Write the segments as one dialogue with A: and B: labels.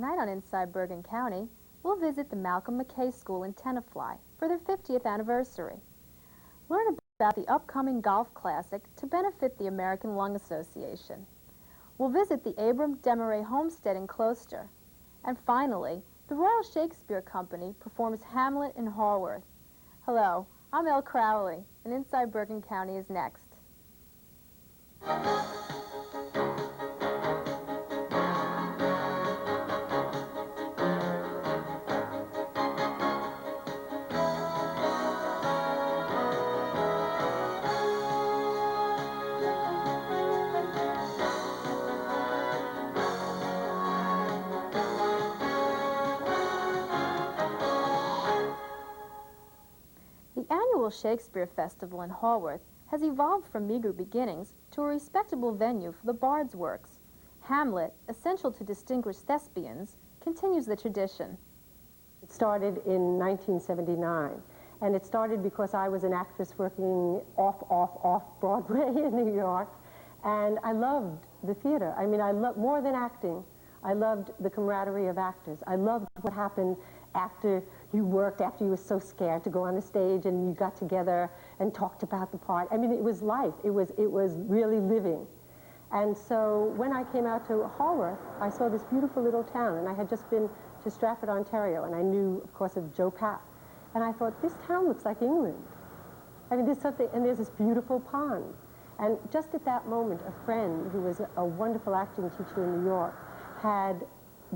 A: Tonight on Inside Bergen County, we'll visit the Malcolm McKay School in Tenafly for their 50th anniversary. Learn about the upcoming golf classic to benefit the American Lung Association. We'll visit the Abram Desmarais Homestead in Closter. And finally, the Royal Shakespeare Company performs Hamlet in Haworth. Hello, I'm Elle Crowley, and Inside Bergen County is next. The annual Shakespeare Festival in Haworth has evolved from meager beginnings to a respectable venue for the Bard's works. Hamlet, essential to distinguish thespians, continues the tradition.
B: It started in 1979, and it started because I was an actress working off Broadway in New York, and I loved the theater. I mean, I loved more than acting. I loved the camaraderie of actors. I loved what happened after you worked, after you were so scared to go on the stage and you got together and talked about the part. I mean, it was life. It was really living. And so when I came out to Haworth, I saw this beautiful little town, and I had just been to Stratford, Ontario, and I knew, of course, of Joe Papp. And I thought, this town looks like England. I mean, there's something, and there's this beautiful pond. And just at that moment, a friend who was a wonderful acting teacher in New York had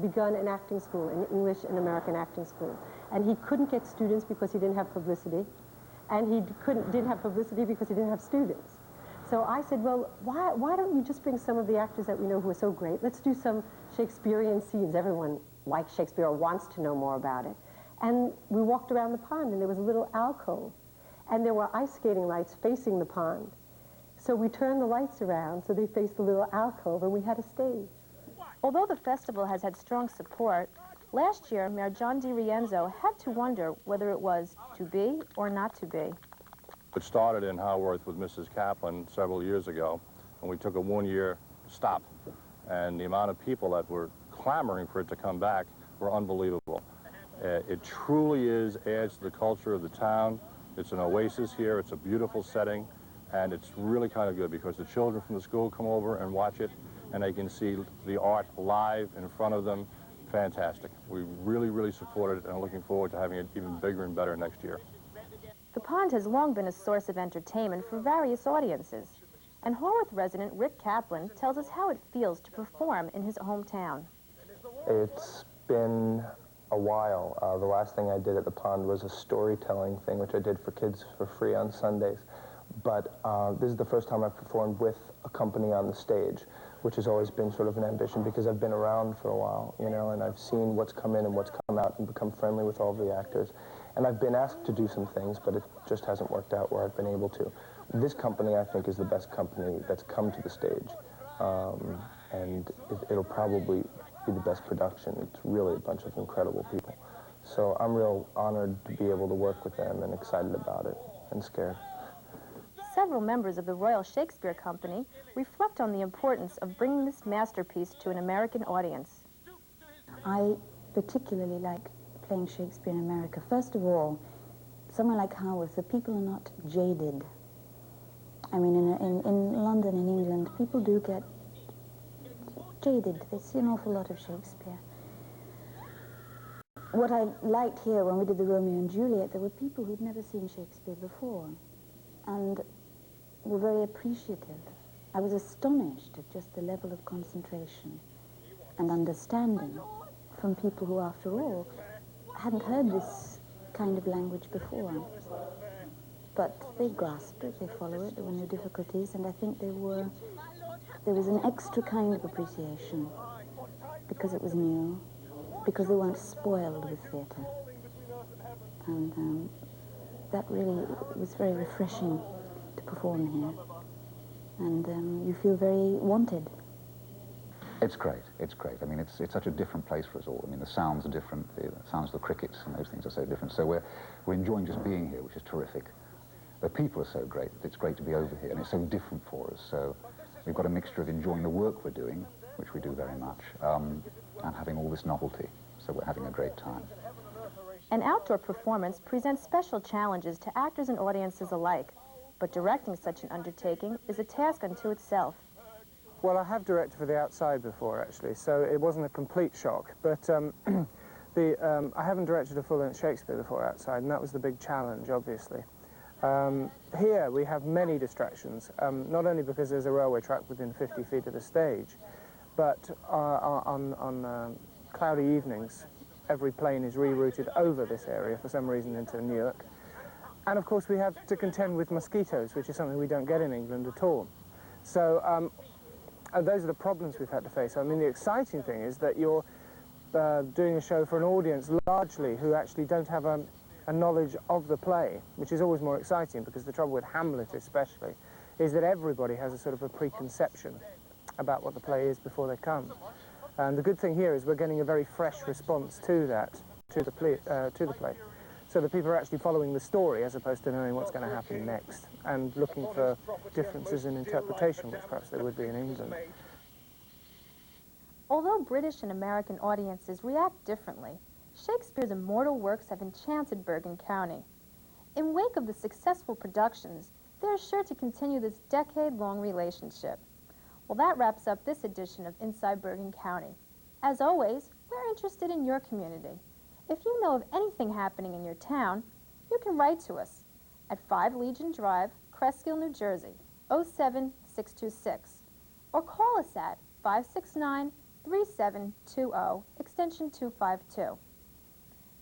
B: begun an acting school, an English and American acting school. And he couldn't get students because he didn't have publicity. And he didn't have publicity because he didn't have students. So I said, well, why don't you just bring some of the actors that we know who are so great? Let's do some Shakespearean scenes. Everyone likes Shakespeare or wants to know more about it. And we walked around the pond, and there was a little alcove. And there were ice skating lights facing the pond. So we turned the lights around so they faced the little alcove, and we had a stage.
A: Although the festival has had strong support, last year Mayor John DiRienzo had to wonder whether it was to be or not to be.
C: It started in Haworth with Mrs. Kaplan several years ago, and we took a one-year stop. And the amount of people that were clamoring for it to come back were unbelievable. It truly adds to the culture of the town. It's an oasis here. It's a beautiful setting, and it's really kind of good because the children from the school come over and watch it, and they can see the art live in front of them. Fantastic. We really, really support it and are looking forward to having it even bigger and better next year.
A: The pond has long been a source of entertainment for various audiences, and Haworth resident Rick Kaplan tells us how it feels to perform in his hometown.
D: It's been a while. The last thing I did at the pond was a storytelling thing, which I did for kids for free on Sundays. But this is the first time I've performed with a company on the stage, which has always been sort of an ambition because I've been around for a while, you know, and I've seen what's come in and what's come out and become friendly with all the actors. And I've been asked to do some things, but it just hasn't worked out where I've been able to. This company, I think, is the best company that's come to the stage. And it'll probably be the best production. It's really a bunch of incredible people. So I'm real honored to be able to work with them and excited about it and scared.
A: Several members of the Royal Shakespeare Company reflect on the importance of bringing this masterpiece to an American audience.
E: I particularly like playing Shakespeare in America. First of all, somewhere like Haworth, the people are not jaded. I mean, in London, in England, people do get jaded. They see an awful lot of Shakespeare. What I liked here when we did the Romeo and Juliet, there were people who'd never seen Shakespeare before and were very appreciative. I was astonished at just the level of concentration and understanding from people who, after all, hadn't heard this kind of language before. But they grasped it, they followed it, there were no difficulties, and I think there was an extra kind of appreciation because it was new, because they weren't spoiled with theatre. And that really was very refreshing to perform here. And you feel very wanted.
F: It's great, it's great. I mean, it's such a different place for us all. I mean, the sounds are different, the sounds of the crickets and those things are so different. So we're enjoying just being here, which is terrific. The people are so great, it's great to be over here, and it's so different for us. So we've got a mixture of enjoying the work we're doing, which we do very much, and having all this this novelty. So we're having a great time.
A: An outdoor performance presents special challenges to actors and audiences alike, but directing such an undertaking is a task unto itself.
G: Well, I have directed for the outside before, actually, so it wasn't a complete shock. But I haven't directed a full-length Shakespeare before outside, and that was the big challenge, obviously. Here we have many distractions, not only because there's a railway track within 50 feet of the stage, but on cloudy evenings, every plane is rerouted over this area for some reason into Newark. And of course we have to contend with mosquitoes, which is something we don't get in England at all. So those are the problems we've had to face. I mean, the exciting thing is that you're doing a show for an audience largely who actually don't have a knowledge of the play, which is always more exciting, because the trouble with Hamlet especially is that everybody has a sort of a preconception about what the play is before they come. And the good thing here is we're getting a very fresh response to that, to the play. So the people are actually following the story as opposed to knowing what's going to happen next and looking for differences in interpretation, which perhaps there would be in England.
A: Although British and American audiences react differently, Shakespeare's immortal works have enchanted Bergen County. In wake of the successful productions, they are sure to continue this decade-long relationship. Well, that wraps up this edition of Inside Bergen County. As always, we're interested in your community. If you know of anything happening in your town, you can write to us at 5 Legion Drive, Cresskill, New Jersey, 07626, or call us at 569-3720, extension 252.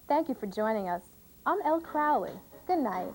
A: Thank you for joining us. I'm Elle Crowley. Good night.